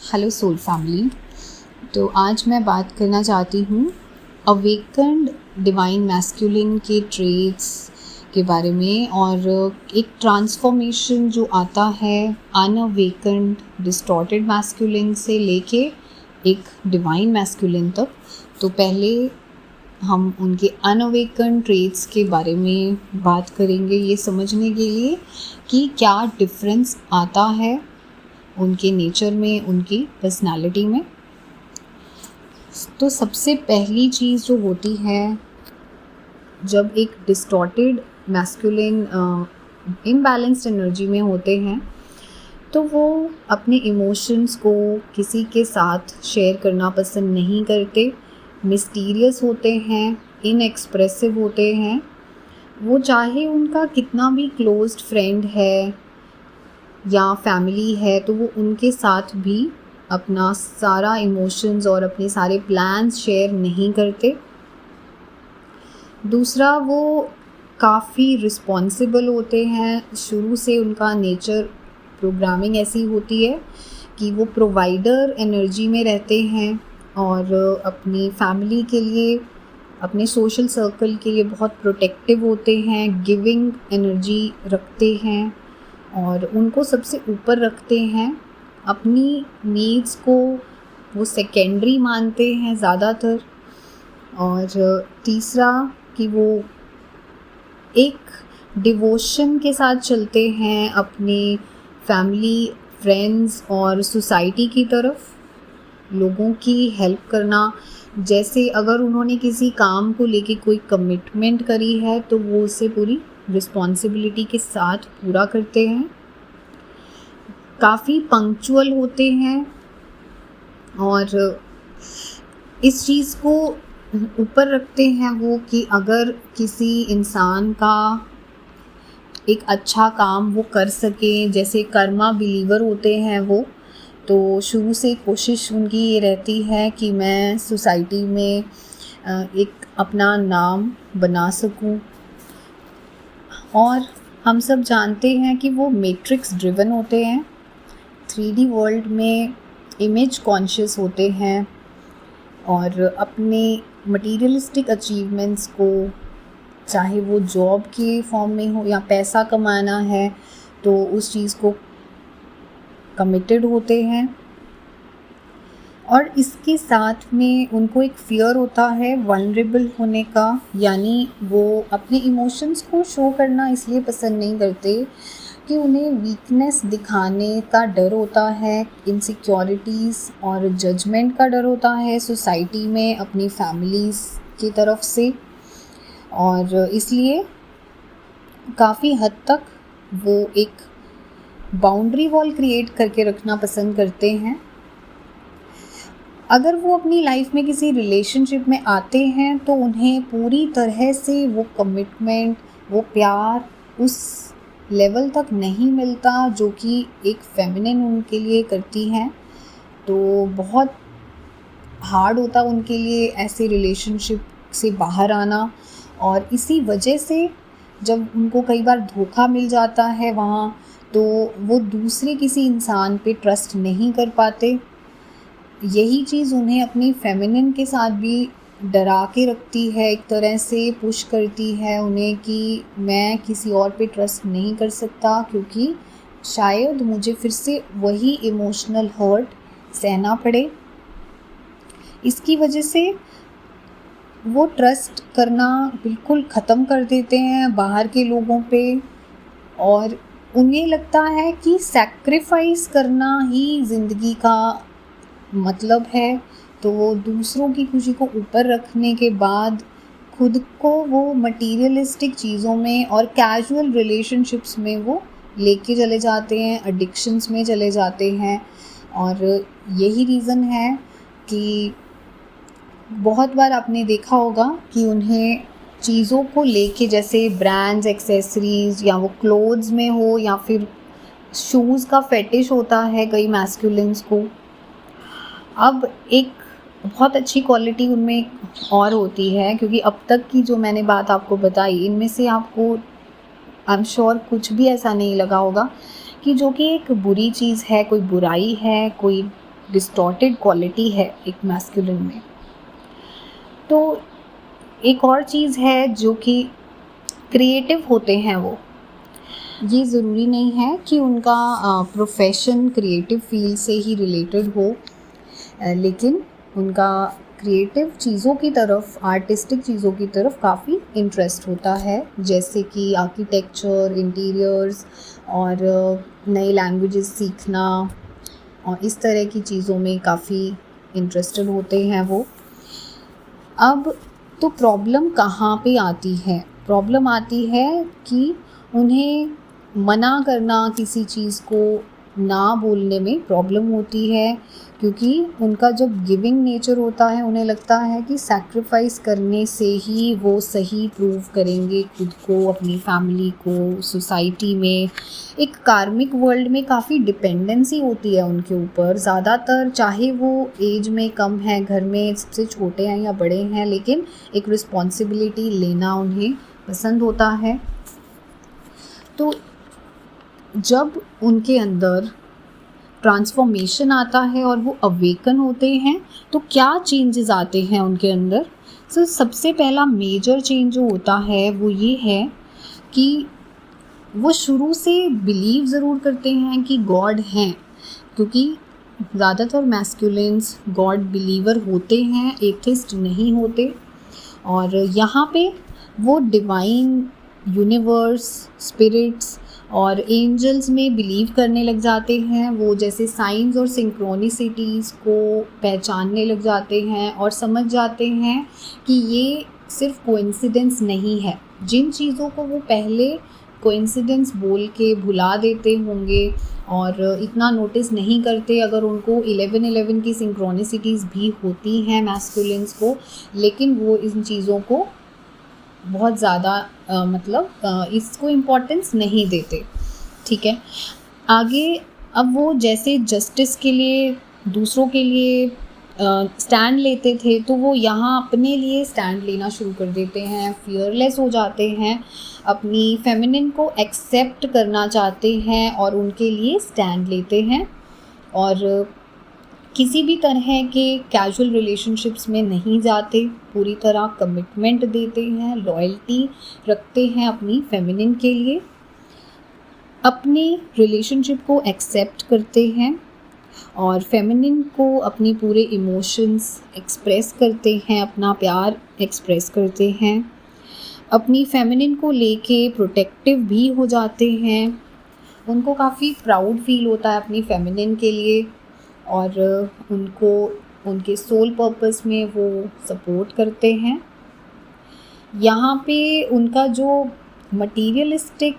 Hello soul family. तो आज मैं बात करना चाहती हूँ अवेकन्ड डिवाइन मैस्कुलिन के ट्रेट्स के बारे में और एक ट्रांसफॉर्मेशन जो आता है अनअवेकन्ड डिस्टॉर्टेड मैस्कुलिन से लेके एक डिवाइन मैस्कुलिन तक। तो पहले हम उनके अनअवेकन्ड ट्रेट्स के बारे में बात करेंगे, ये समझने के लिए कि क्या डिफरेंस आता है उनके नेचर में, उनकी पर्सनालिटी में। तो सबसे पहली चीज़ जो होती है, जब एक डिस्टॉर्टेड मैस्कुलिन इम्बैलेंस्ड एनर्जी में होते हैं तो वो अपने इमोशंस को किसी के साथ शेयर करना पसंद नहीं करते, मिस्टीरियस होते हैं, इनएक्सप्रेसिव होते हैं। वो चाहे उनका कितना भी क्लोज्ड फ्रेंड है या फैमिली है तो वो उनके साथ भी अपना सारा इमोशंस और अपने सारे प्लान्स शेयर नहीं करते। दूसरा, वो काफ़ी रिस्पॉन्सिबल होते हैं। शुरू से उनका नेचर, प्रोग्रामिंग ऐसी होती है कि वो प्रोवाइडर एनर्जी में रहते हैं और अपनी फैमिली के लिए, अपने सोशल सर्कल के लिए बहुत प्रोटेक्टिव होते हैं, गिविंग एनर्जी रखते हैं और उनको सबसे ऊपर रखते हैं। अपनी नीड्स को वो सेकेंडरी मानते हैं ज़्यादातर। और तीसरा कि वो एक डिवोशन के साथ चलते हैं अपने फैमिली, फ्रेंड्स और सोसाइटी की तरफ। लोगों की हेल्प करना, जैसे अगर उन्होंने किसी काम को लेके कोई कमिटमेंट करी है तो वो उसे पूरी रिस्पॉन्सिबिलिटी के साथ पूरा करते हैं। काफ़ी पंक्चुअल होते हैं और इस चीज़ को ऊपर रखते हैं वो कि अगर किसी इंसान का एक अच्छा काम वो कर सके, जैसे कर्मा बिलीवर होते हैं वो, तो शुरू से कोशिश उनकी ये रहती है कि मैं सोसाइटी में एक अपना नाम बना सकूं। और हम सब जानते हैं कि वो मैट्रिक्स ड्रिवन होते हैं, 3D वर्ल्ड में इमेज कॉन्शियस होते हैं और अपने मटीरियलिस्टिक अचीवमेंट्स को, चाहे वो जॉब के फॉर्म में हो या पैसा कमाना है, तो उस चीज़ को कमिटेड होते हैं। और इसके साथ में उनको एक फ़ियर होता है वल्नरेबल होने का, यानी वो अपने इमोशंस को शो करना इसलिए पसंद नहीं करते कि उन्हें वीकनेस दिखाने का डर होता है, इनसिक्योरिटीज़ और जजमेंट का डर होता है सोसाइटी में, अपनी फैमिलीज़ की तरफ से। और इसलिए काफ़ी हद तक वो एक बाउंड्री वॉल क्रिएट करके रखना पसंद करते हैं। अगर वो अपनी लाइफ में किसी रिलेशनशिप में आते हैं तो उन्हें पूरी तरह से वो कमिटमेंट, वो प्यार उस लेवल तक नहीं मिलता जो कि एक फेमिनिन उनके लिए करती हैं। तो बहुत हार्ड होता उनके लिए ऐसे रिलेशनशिप से बाहर आना। और इसी वजह से जब उनको कई बार धोखा मिल जाता है वहाँ, तो वो दूसरे किसी इंसान पे ट्रस्ट नहीं कर पाते। यही चीज़ उन्हें अपनी फेमिनिन के साथ भी डरा के रखती है, एक तरह से पुश करती है उन्हें कि मैं किसी और पे ट्रस्ट नहीं कर सकता, क्योंकि शायद मुझे फिर से वही इमोशनल हर्ट सहना पड़े। इसकी वजह से वो ट्रस्ट करना बिल्कुल ख़त्म कर देते हैं बाहर के लोगों पे और उन्हें लगता है कि सैक्रिफाइस करना ही ज़िंदगी का मतलब है। तो वो दूसरों की खुशी को ऊपर रखने के बाद खुद को वो मटीरियलिस्टिक चीज़ों में और कैजुअल रिलेशनशिप्स में वो लेके चले जाते हैं, एडिक्शंस में चले जाते हैं। और यही रीज़न है कि बहुत बार आपने देखा होगा कि उन्हें चीज़ों को लेके, जैसे ब्रांड्स, एक्सेसरीज़, या वो क्लोथ्स में हो या फिर शूज़ का फेटिश होता है कई मैस्कुलिन्स को। अब एक बहुत अच्छी क्वालिटी उनमें और होती है, क्योंकि अब तक की जो मैंने बात आपको बताई, इनमें से आपको आई एम श्योर कुछ भी ऐसा नहीं लगा होगा कि जो कि एक बुरी चीज़ है, कोई बुराई है, कोई डिस्टॉर्टेड क्वालिटी है एक मैस्कुलिन में। तो एक और चीज़ है जो कि क्रिएटिव होते हैं वो, ये ज़रूरी नहीं है कि उनका प्रोफेशन क्रिएटिव फील्ड से ही रिलेटेड हो, लेकिन उनका क्रिएटिव चीज़ों की तरफ, आर्टिस्टिक चीज़ों की तरफ काफ़ी इंटरेस्ट होता है, जैसे कि आर्किटेक्चर, इंटीरियर्स और नई लैंग्वेजेस सीखना और इस तरह की चीज़ों में काफ़ी इंटरेस्टेड होते हैं वो। अब तो प्रॉब्लम कहाँ पे आती है? प्रॉब्लम आती है कि उन्हें मना करना, किसी चीज़ को ना बोलने में प्रॉब्लम होती है, क्योंकि उनका जब गिविंग नेचर होता है, उन्हें लगता है कि सैक्रिफाइस करने से ही वो सही प्रूव करेंगे खुद को, अपनी फैमिली को, सोसाइटी में। एक कार्मिक वर्ल्ड में काफ़ी डिपेंडेंसी होती है उनके ऊपर ज़्यादातर, चाहे वो एज में कम है, घर में सबसे छोटे हैं या बड़े हैं, लेकिन एक रिस्पॉन्सिबिलिटी लेना उन्हें पसंद होता है। तो जब उनके अंदर ट्रांसफॉर्मेशन आता है और वो अवेकन होते हैं, तो क्या चेंजेस आते हैं उनके अंदर? सबसे पहला मेजर चेंज जो होता है वो ये है कि वो शुरू से बिलीव ज़रूर करते हैं कि गॉड हैं, क्योंकि ज़्यादातर मैस्कुलिन्स गॉड बिलीवर होते हैं, एथिस्ट नहीं होते। और यहाँ पे वो डिवाइन, यूनिवर्स, स्पिरिट्स और एंजल्स में बिलीव करने लग जाते हैं। वो जैसे साइंस और सिंक्रोनिसिटीज़ को पहचानने लग जाते हैं और समझ जाते हैं कि ये सिर्फ कोइंसिडेंस नहीं है। जिन चीज़ों को वो पहले कोइंसिडेंस बोल के भुला देते होंगे और इतना नोटिस नहीं करते अगर उनको 11-11 की सिंक्रोनिसिटीज़ भी होती हैं मैस्कुलिन्स को, लेकिन वो इन चीज़ों को बहुत ज़्यादा इसको इम्पोर्टेंस नहीं देते। ठीक है, आगे अब वो जैसे जस्टिस के लिए, दूसरों के लिए स्टैंड लेते थे, तो वो यहाँ अपने लिए स्टैंड लेना शुरू कर देते हैं, फियरलेस हो जाते हैं, अपनी फेमिनिन को एक्सेप्ट करना चाहते हैं और उनके लिए स्टैंड लेते हैं। और किसी भी तरह के कैजुअल रिलेशनशिप्स में नहीं जाते, पूरी तरह कमिटमेंट देते हैं, लॉयल्टी रखते हैं अपनी फेमिनिन के लिए, अपनी रिलेशनशिप को एक्सेप्ट करते हैं और फेमिनिन को अपनी पूरे इमोशंस एक्सप्रेस करते हैं, अपना प्यार एक्सप्रेस करते हैं, अपनी फेमिनिन को लेके प्रोटेक्टिव भी हो जाते हैं। उनको काफ़ी प्राउड फील होता है अपनी फेमिनिन के लिए और उनको उनके सोल पर्पस में वो सपोर्ट करते हैं। यहाँ पे उनका जो मटीरियलिस्टिक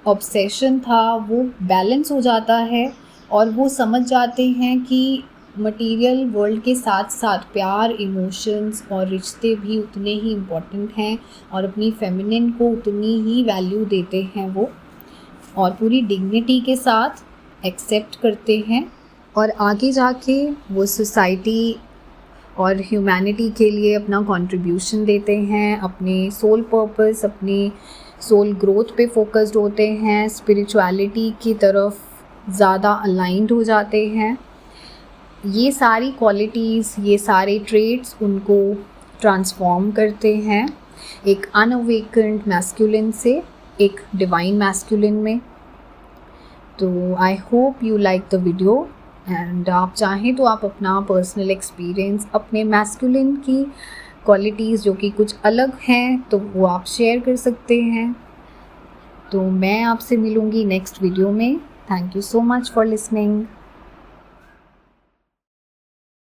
ऑब्सेशन था वो बैलेंस हो जाता है और वो समझ जाते हैं कि मटीरियल वर्ल्ड के साथ साथ प्यार, इमोशंस और रिश्ते भी उतने ही इम्पोर्टेंट हैं और अपनी फेमिनिन को उतनी ही वैल्यू देते हैं वो, और पूरी डिग्निटी के साथ एक्सेप्ट करते हैं और आगे जाके वो सोसाइटी और ह्यूमैनिटी के लिए अपना कंट्रीब्यूशन देते हैं, अपने सोल पर्पस, अपनी सोल ग्रोथ पे फोकस्ड होते हैं, स्पिरिचुअलिटी की तरफ ज़्यादा अलाइंड हो जाते हैं। ये सारी क्वालिटीज़, ये सारे ट्रेट्स उनको ट्रांसफॉर्म करते हैं एक अनअवेकेंड मैस्कुलिन से एक डिवाइन मैस्कुलिन में। तो I hope you like the video and आप चाहें तो आप अपना पर्सनल एक्सपीरियंस, अपने मैस्कुलिन की क्वालिटीज़ जो कि कुछ अलग हैं, तो वो आप शेयर कर सकते हैं। तो मैं आपसे मिलूँगी नेक्स्ट वीडियो में। Thank you so much for listening.